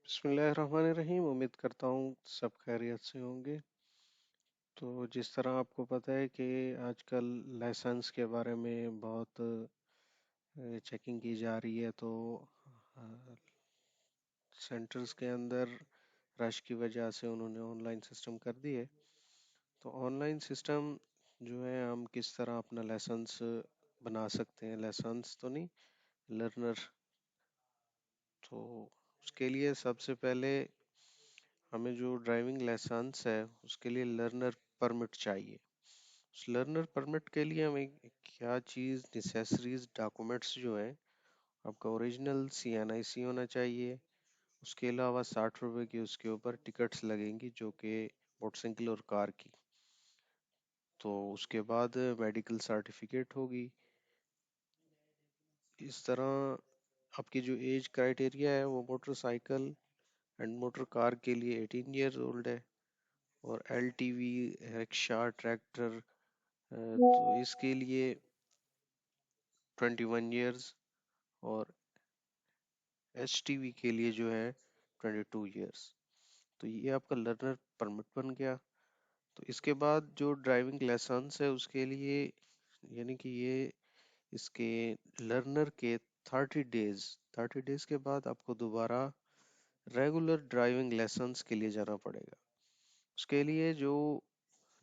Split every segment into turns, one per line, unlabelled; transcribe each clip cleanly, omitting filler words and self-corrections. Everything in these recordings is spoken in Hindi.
बिस्मिल्लाहिर्रहमानिर्रहीम। उम्मीद करता हूँ सब खैरियत से होंगे। तो जिस तरह आपको पता है कि आजकल लाइसेंस के बारे में बहुत चेकिंग की जा रही है, तो सेंटर्स के अंदर रश की वजह से उन्होंने ऑनलाइन सिस्टम कर दिए। तो ऑनलाइन सिस्टम जो है, हम किस तरह अपना लाइसेंस बना सकते हैं, लाइसेंस तो नहीं, लर्नर। तो उसके लिए सबसे पहले हमें जो ड्राइविंग लाइसेंस है उसके लिए लर्नर परमिट चाहिए। उस लर्नर परमिट के लिए हमें क्या चीज़ नेसेसरीज डॉक्यूमेंट्स जो है, आपका ओरिजिनल CNIC होना चाहिए। उसके अलावा 60 रुपए की उसके ऊपर टिकट्स लगेंगी, जो कि मोटरसाइकिल और कार की। तो उसके बाद मेडिकल सर्टिफिकेट होगी। इस तरह आपकी जो एज क्राइटेरिया है वो मोटरसाइकिल एंड मोटर कार के लिए 18 ईयर्स ओल्ड है। और LTV, रिक्शा, ट्रैक्टर, तो इसके लिए 21 ईयर्स। और HTV के लिए जो है 22 ईयर्स। तो ये आपका लर्नर परमिट बन गया। तो इसके बाद जो ड्राइविंग लाइसेंस है उसके लिए, यानी कि ये इसके लर्नर के 30 डेज के बाद आपको दोबारा रेगुलर ड्राइविंग लाइसेंस के लिए जाना पड़ेगा। उसके लिए जो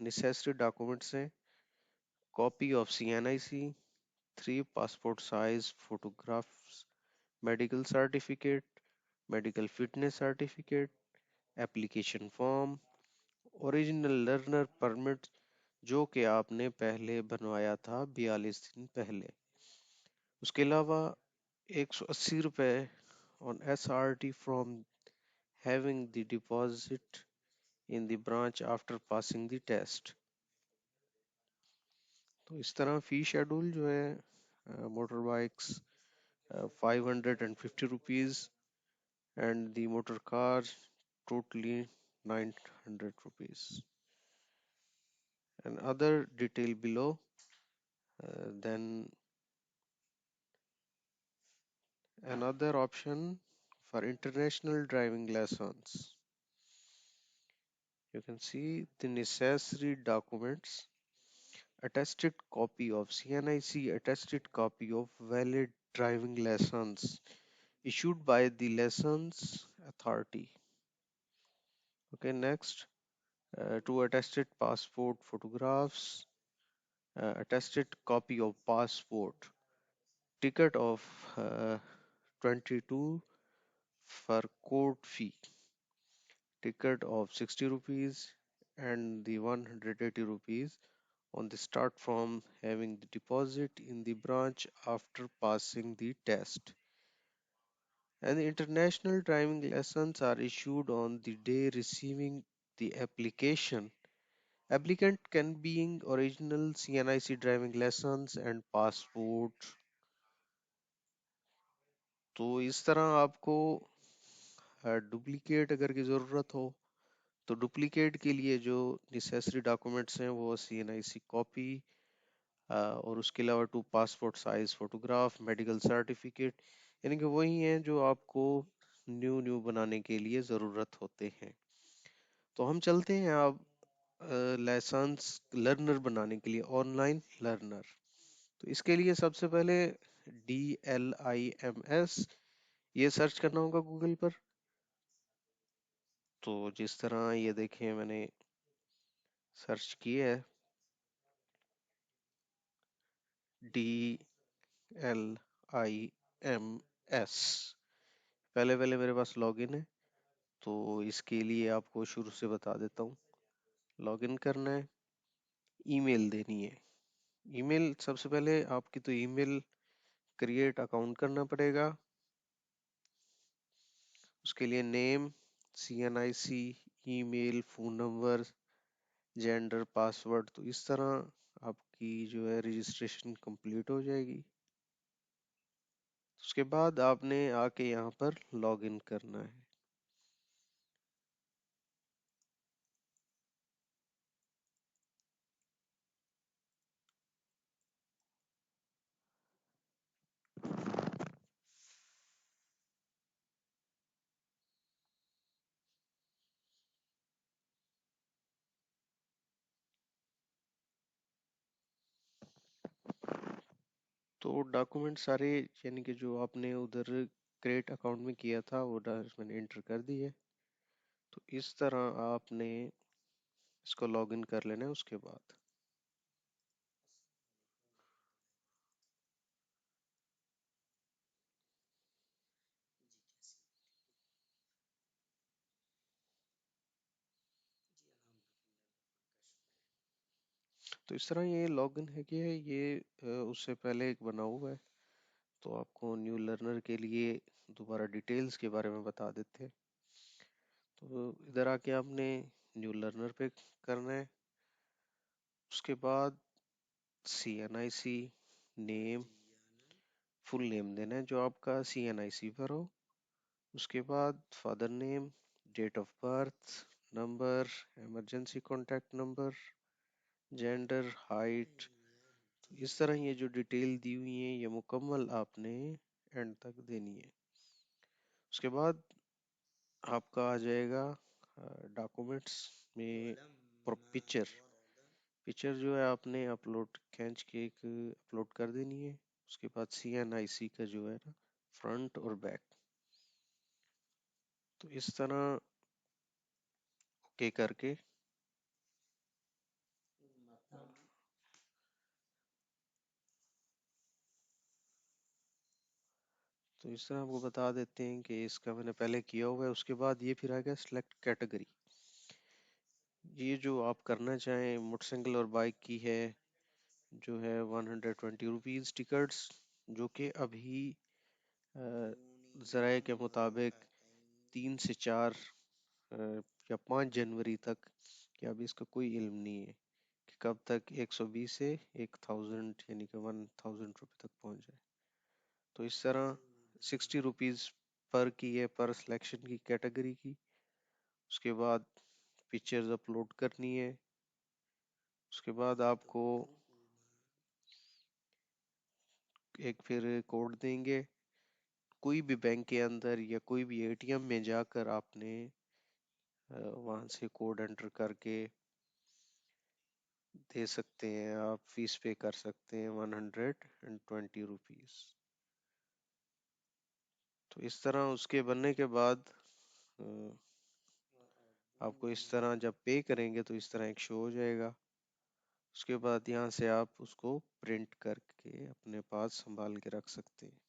नेसेसरी डॉक्यूमेंट्स हैं, copy of CNIC, 3 passport size photographs, medical certificate, medical fitness certificate, application form, original learner permit जो कि आपने पहले बनवाया था 42 दिन पहले। उसके अलावा 180 रुपये on SRT from having the deposit in the branch after passing the test. तो इस तरह फी शेड्यूल जो है, motor bikes 550 rupees and the motor car totally 900 rupees, and other detail below. Then another option for international driving lessons, you can see the necessary documents: attested copy of CNIC, attested copy of valid driving license issued by the license authority. Okay, next, two attested passport photographs, attested copy of passport, ticket of 22 for court fee, ticket of 60 rupees, and the 180 rupees on the start from having the deposit in the branch after passing the test. And the international driving lessons are issued on the day receiving the application. Applicant can being original CNIC driving lessons and passport। तो इस तरह आपको डुप्लीकेट अगर की ज़रूरत हो, तो डुप्लीकेट के लिए जो नेसेसरी डॉक्यूमेंट्स हैं वो CNIC कॉपी, और उसके अलावा 2 passport size photograph, medical certificate, यानी कि वही हैं जो आपको न्यू न्यू बनाने के लिए ज़रूरत होते हैं। तो हम चलते हैं अब लाइसेंस लर्नर बनाने के लिए, ऑनलाइन लर्नर। तो इसके लिए सबसे पहले DLIMS ये सर्च करना होगा गूगल पर। तो जिस तरह ये देखें मैंने सर्च किया है DLIMS, पहले पहले मेरे पास लॉगिन है। तो इसके लिए आपको शुरू से बता देता हूँ। लॉगिन करना है, ईमेल देनी है। ईमेल सबसे पहले आपकी तो ईमेल क्रिएट अकाउंट करना पड़ेगा। उसके लिए name, CNIC, email, phone number, gender, password. तो इस तरह आपकी जो है रजिस्ट्रेशन कंप्लीट हो जाएगी। उसके बाद आपने आके यहाँ पर लॉग इन करना है। तो डॉक्यूमेंट सारे, यानी कि जो आपने उधर क्रिएट अकाउंट में किया था वो मैंने इंटर कर दिए। तो इस तरह आपने इसको लॉगिन कर लेना है उसके बाद। तो इस तरह ये लॉगिन है कि ये उससे पहले एक बना हुआ है। तो आपको न्यू लर्नर के लिए दोबारा डिटेल्स के बारे में बता देते हैं। तो इधर आके आपने न्यू लर्नर पे करना है। उसके बाद CNIC नेम, फुल नेम देना है जो आपका CNIC पर हो। उसके बाद father name, date of birth, number, emergency contact number, gender, height. तो इस तरह ये जो डिटेल दी हुई है ये मुकम्मल आपने एंड तक देनी है। उसके बाद आपका आ जाएगा डॉक्यूमेंट्स में पिक्चर। पिक्चर जो है आपने अपलोड खींच के एक अपलोड कर देनी है। उसके बाद CNIC का जो है ना फ्रंट और बैक। तो इस तरह ओके करके तो इस तरह आपको बता देते हैं कि इसका मैंने पहले किया हुआ है। उसके बाद ये फिर आ गया सिलेक्ट कैटेगरी। ये जो आप करना चाहें मोटरसाइकिल और बाइक की है, जो है 120 रुपीज़ टिकट्स, जो कि अभी ज़राए के मुताबिक 3 से 4 या 5 जनवरी तक, कि अभी इसका कोई इल्म नहीं है कि कब तक 120 से 1000 यानी कि 1000 रुपये तक पहुंच जाए। तो इस तरह 60 रुपीज़ पर की है, पर सिलेक्शन की कैटेगरी की। उसके बाद पिक्चर्स अपलोड करनी है। उसके बाद आपको एक फिर कोड देंगे। कोई भी बैंक के अंदर या कोई भी ATM में जाकर आपने वहाँ से कोड एंटर करके दे सकते हैं। आप फीस पे कर सकते हैं 120 रुपीज़। तो इस तरह उसके बनने के बाद अ, आपको इस तरह जब पे करेंगे तो इस तरह एक शो हो जाएगा। उसके बाद यहाँ से आप उसको प्रिंट करके अपने पास संभाल के रख सकते हैं।